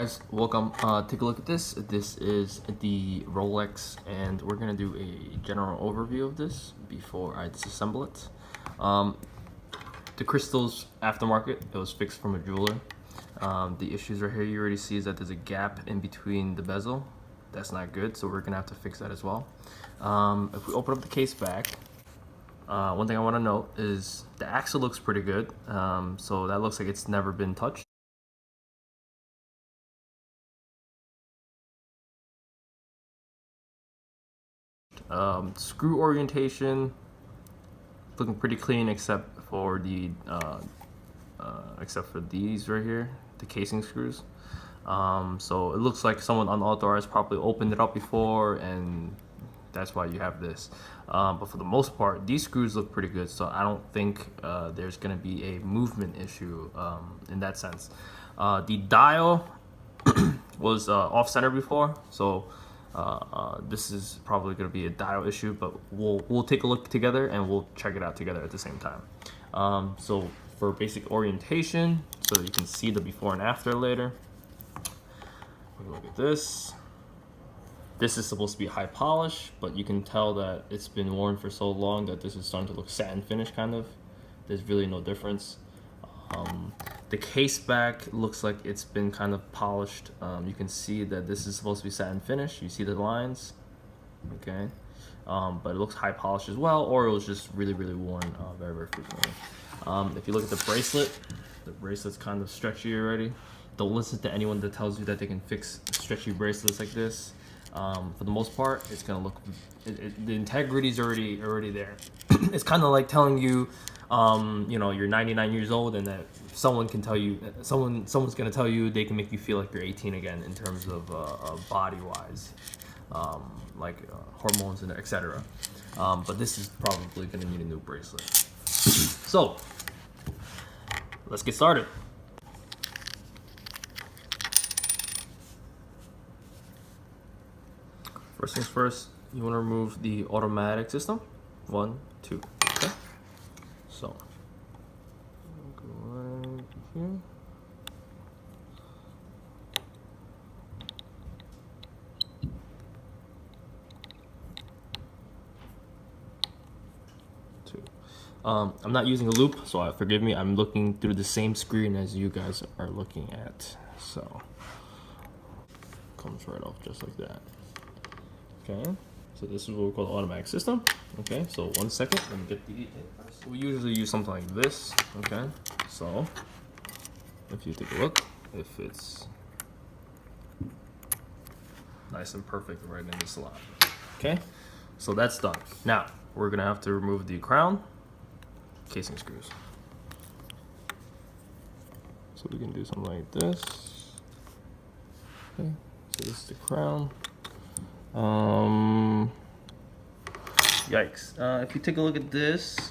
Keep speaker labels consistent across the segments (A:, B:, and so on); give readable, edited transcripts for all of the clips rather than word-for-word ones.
A: Guys, welcome. Take a look at this. This is the Rolex, and we're gonna do a general overview of this before I disassemble it. The crystal's aftermarket. It was fixed from a jeweler. The issues right here, you already see, is that there's a gap in between the bezel. That's not good, so we're gonna have to fix that as well. If we open up the case back, one thing I want to note is the axle looks pretty good. So that looks like it's never been touched. Screw orientation looking pretty clean except for the these right here, the casing screws. So it looks like someone unauthorized probably opened it up before, and that's why you have this. But for the most part, these screws look pretty good, so I don't think there's gonna be a movement issue in that sense. The dial was off center before, so this is probably going to be a dial issue, but we'll take a look together and we'll check it out together at the same time. So for basic orientation, so that you can see the before and after later, look at this. This is supposed to be high polish, but you can tell that it's been worn for so long that this is starting to look satin finish kind of. There's really no difference. The case back looks like it's been kind of polished. You can see that this is supposed to be satin finish. You see the lines, okay? But it looks high polished as well, or it was just really worn very frequently. If you look at the bracelet's kind of stretchy already. Don't listen to anyone that tells you that they can fix stretchy bracelets like this. For the most part, it's gonna look, the integrity is already there. It's kind of like telling you, you know, you're 99 years old and that someone can tell you, someone's gonna tell you they can make you feel like you're 18 again in terms of body-wise, like hormones and etc. But this is probably gonna need a new bracelet. So let's get started. First things first, you want to remove the automatic system. 1, 2. Okay. So go right here. I'm not using a loop, so forgive me. I'm looking through the same screen as you guys are looking at. So comes right off just like that. Okay, so this is what we call the automatic system. Okay, so 1 second, let me get the first. We usually use something like this. Okay, so if you take a look, if it's nice and perfect right in the slot. Okay, so that's done. Now we're gonna have to remove the crown casing screws. So we can do something like this. Okay, so this is the crown. Yikes. If you take a look at this,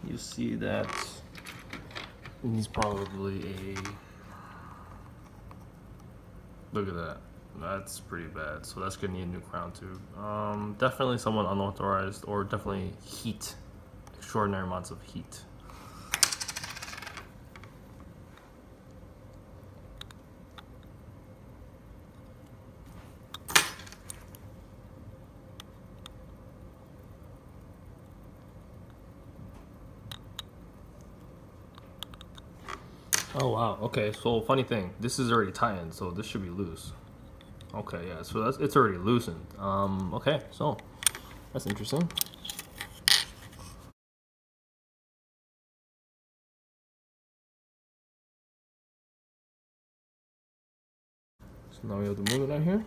A: you see that it needs probably a, look at that. That's pretty bad. So that's gonna need a new crown too. Definitely someone unauthorized, or definitely heat, extraordinary amounts of heat. Oh wow, okay, so funny thing, this is already tightened, so this should be loose. Okay, yeah, so it's already loosened. Okay, so that's interesting. So now we have to move it out here.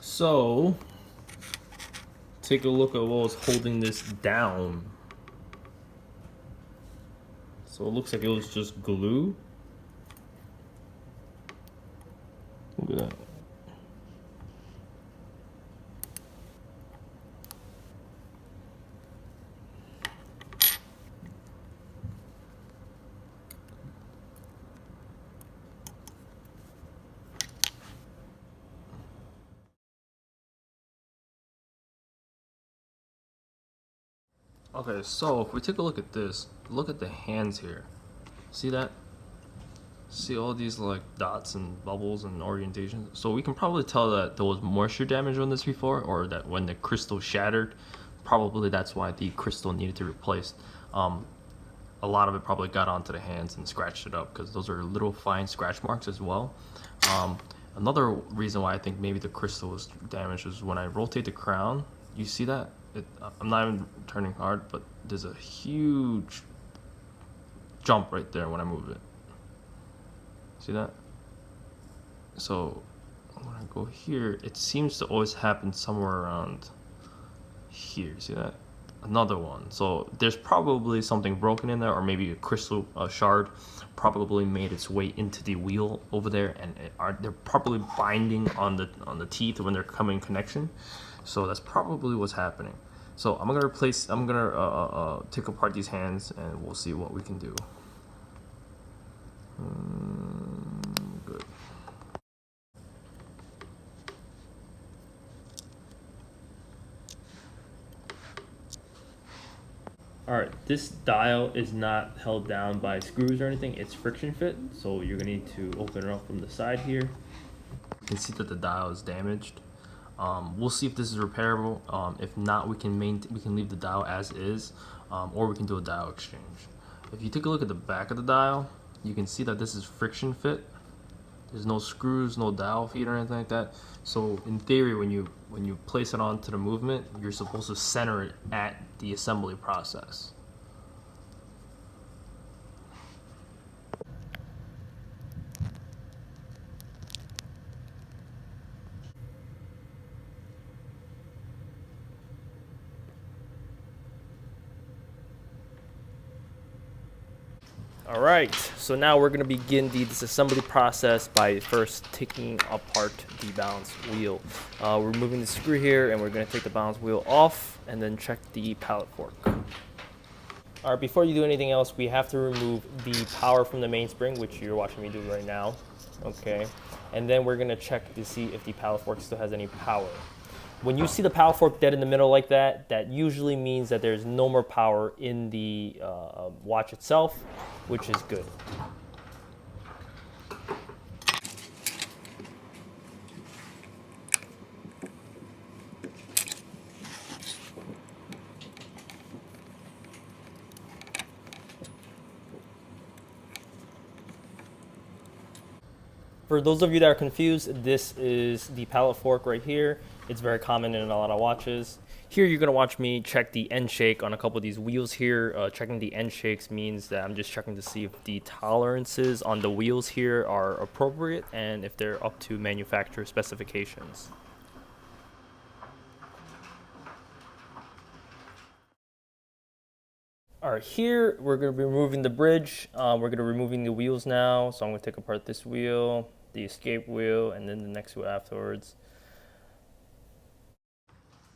A: So, take a look at what was holding this down. So it looks like it was just glue. Look at that. Okay, so if we take a look at this, look at the hands here. See that? See all these like dots and bubbles and orientations? So we can probably tell that there was moisture damage on this before, or that when the crystal shattered, probably that's why the crystal needed to be replaced. A lot of it probably got onto the hands and scratched it up because those are little fine scratch marks as well. Another reason why I think maybe the crystal was damaged is when I rotate the crown, you see that? I'm not even turning hard, but there's a huge jump right there when I move it. See that? So when I go here, it seems to always happen somewhere around here. See that? Another one. So there's probably something broken in there, or maybe a crystal shard probably made its way into the wheel over there, and they're probably binding on the teeth when they're coming in connection. So that's probably what's happening. So I'm gonna take apart these hands, and we'll see what we can do. Good. Alright, this dial is not held down by screws or anything, it's friction fit, so you're gonna need to open it up from the side here. You can see that the dial is damaged. We'll see if this is repairable. If not, we can leave the dial as is, or we can do a dial exchange. If you take a look at the back of the dial, you can see that this is friction fit. There's no screws, no dial feet or anything like that. So in theory, when you place it onto the movement, you're supposed to center it at the assembly process. All right, so now we're gonna begin the disassembly process by first taking apart the balance wheel. We're removing the screw here, and we're gonna take the balance wheel off and then check the pallet fork. All right, before you do anything else, we have to remove the power from the mainspring, which you're watching me do right now, okay? And then we're gonna check to see if the pallet fork still has any power. When you see the power fork dead in the middle like that, that usually means that there's no more power in the watch itself, which is good. For those of you that are confused, this is the pallet fork right here. It's very common in a lot of watches. Here you're gonna watch me check the end shake on a couple of these wheels here. Checking the end shakes means that I'm just checking to see if the tolerances on the wheels here are appropriate and if they're up to manufacturer specifications. All right, here we're gonna be removing the bridge. We're gonna be removing the wheels now. So I'm gonna take apart this wheel, the escape wheel, and then the next wheel afterwards.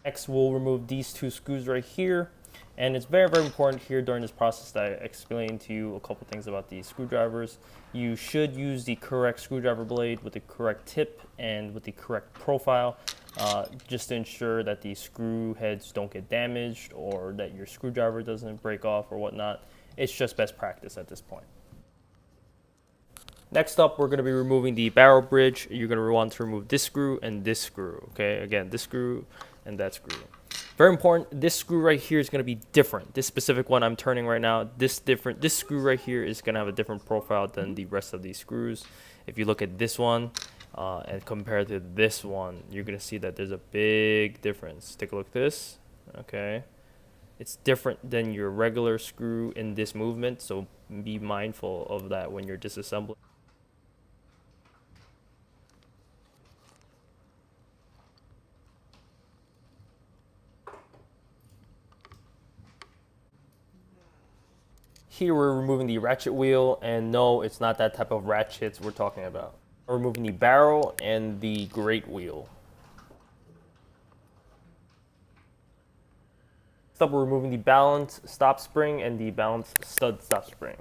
A: Next, we'll remove these two screws right here. And it's very, very important here during this process that I explain to you a couple things about these screwdrivers. You should use the correct screwdriver blade with the correct tip and with the correct profile, just to ensure that the screw heads don't get damaged or that your screwdriver doesn't break off or whatnot. It's just best practice at this point. Next up, we're going to be removing the barrel bridge. You're going to want to remove this screw and this screw, okay? Again, this screw and that screw. Very important, this screw right here is going to be different. This specific one I'm turning right now, this screw right here is going to have a different profile than the rest of these screws. If you look at this one and compare to this one, you're going to see that there's a big difference. Take a look at this, okay? It's different than your regular screw in this movement, so be mindful of that when you're disassembling. Here we're removing the ratchet wheel, and no, it's not that type of ratchets we're talking about. We're removing the barrel and the grate wheel. Next up, we're removing the balance stop spring and the balance stud stop spring.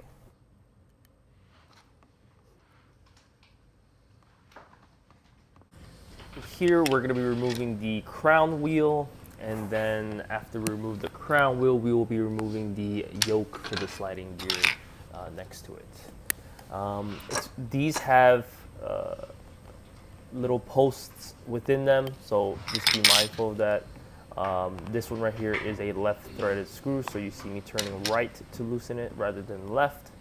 A: Here we're going to be removing the crown wheel
B: And then after we remove the crown wheel, we will be removing the yoke for the sliding gear next to it. These have little posts within them, so just be mindful of that. This one right here is a left threaded screw, so you see me turning right to loosen it rather than left.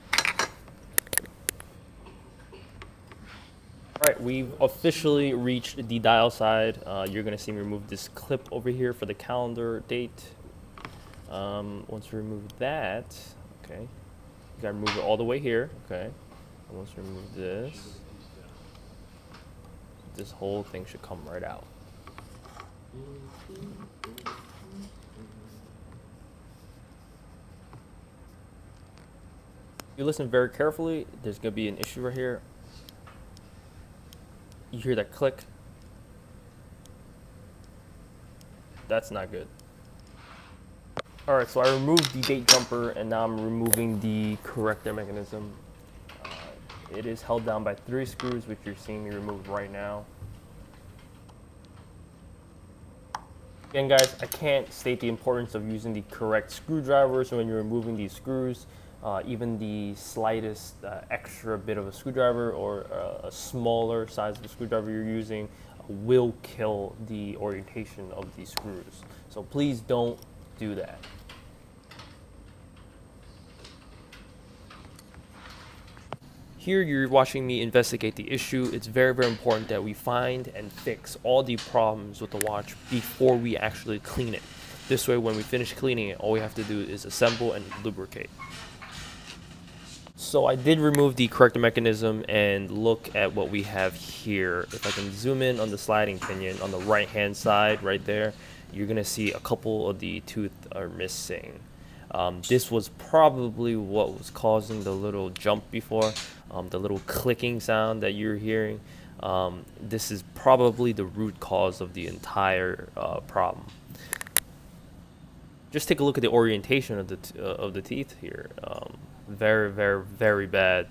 B: All right, we've officially reached the dial side. You're gonna see me remove this clip over here for the calendar date. Once we remove that, okay, you gotta move it all the way here, okay. And once we remove this whole thing should come right out. You listen very carefully, there's gonna be an issue right here. You hear that click? That's not good. All right, so I removed the date jumper and now I'm removing the corrector mechanism. It is held down by 3 screws, which you're seeing me remove right now. Again, guys, I can't state the importance of using the correct screwdrivers when you're removing these screws. Even the slightest extra bit of a screwdriver or a smaller size of a screwdriver you're using will kill the orientation of these screws. So please don't do that. Here you're watching me investigate the issue. It's very, very important that we find and fix all the problems with the watch before we actually clean it. This way, when we finish cleaning it, all we have to do is assemble and lubricate. So I did remove the corrector mechanism and look at what we have here. If I can zoom in on the sliding pinion on the right hand side right there, you're gonna see a couple of the tooth are missing. This was probably what was causing the little jump before, the little clicking sound that you're hearing. This is probably the root cause of the entire problem. Just take a look at the orientation of the teeth here. Very, very, very bad.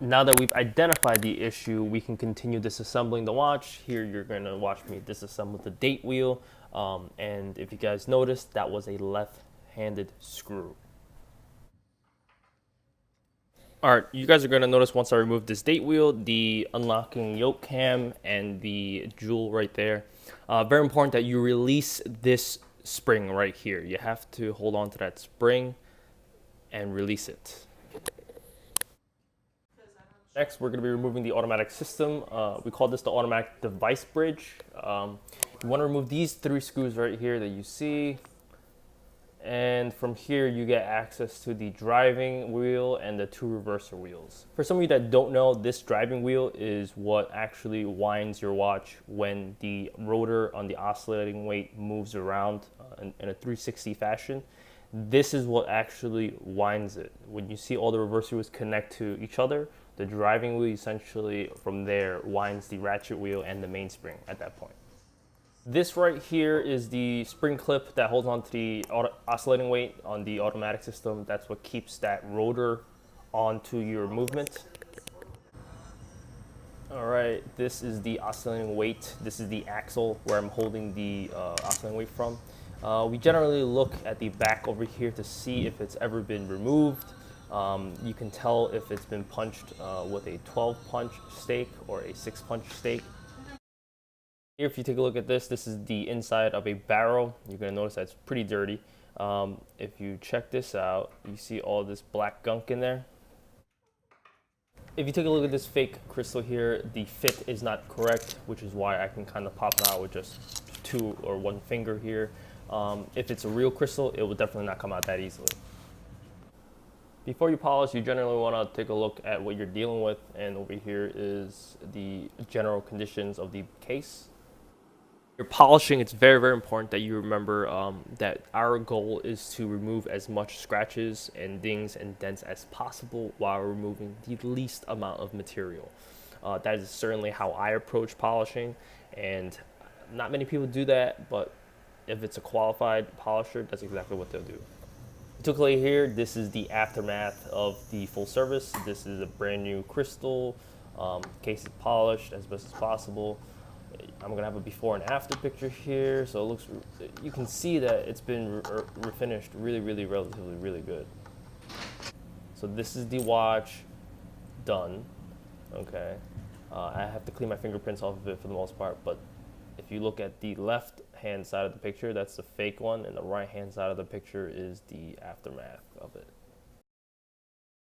B: Now that we've identified the issue, we can continue disassembling the watch. Here you're going to watch me disassemble the date wheel. And if you guys noticed, that was a left-handed screw. All right, you guys are going to notice once I remove this date wheel, the unlocking yoke cam and the jewel right there. Very important that you release this spring right here. You have to hold on to that spring and release it. Next, we're going to be removing the automatic system. We call this the automatic device bridge. You want to remove these 3 screws right here that you see. And from here, you get access to the driving wheel and the 2 reverser wheels. For some of you that don't know, this driving wheel is what actually winds your watch when the rotor on the oscillating weight moves around in a 360 fashion. This is what actually winds it. When you see all the reverser wheels connect to each other, the driving wheel essentially from there winds the ratchet wheel and the mainspring at that point. This right here is the spring clip that holds on to the oscillating weight on the automatic system. That's what keeps that rotor onto your movement. All right, this is the oscillating weight. This is the axle where I'm holding the oscillating weight from. We generally look at the back over here to see if it's ever been removed. You can tell if it's been punched with a 12 punch stake or a 6 punch stake. Here, if you take a look at this, this is the inside of a barrel. You're gonna notice that it's pretty dirty. If you check this out, you see all this black gunk in there. If you take a look at this fake crystal here, the fit is not correct, which is why I can kind of pop it out with just 2 or 1 finger here. If it's a real crystal, it will definitely not come out that easily. Before you polish, you generally want to take a look at what you're dealing with, and over here is the general conditions of the case. You're polishing, it's very, very important that you remember that our goal is to remove as much scratches and dings and dents as possible while removing the least amount of material. That is certainly how I approach polishing, and not many people do that, but if it's a qualified polisher, that's exactly what they'll do. Typically here, this is the aftermath of the full service. This is a brand new crystal, case is polished as best as possible. I'm gonna have a before and after picture here, so it looks, you can see that it's been refinished really, relatively really good. So this is the watch done, okay. I have to clean my fingerprints off of it for the most part, but if you look at the left hand side of the picture, that's the fake one, and the right hand side of the picture is the aftermath of it.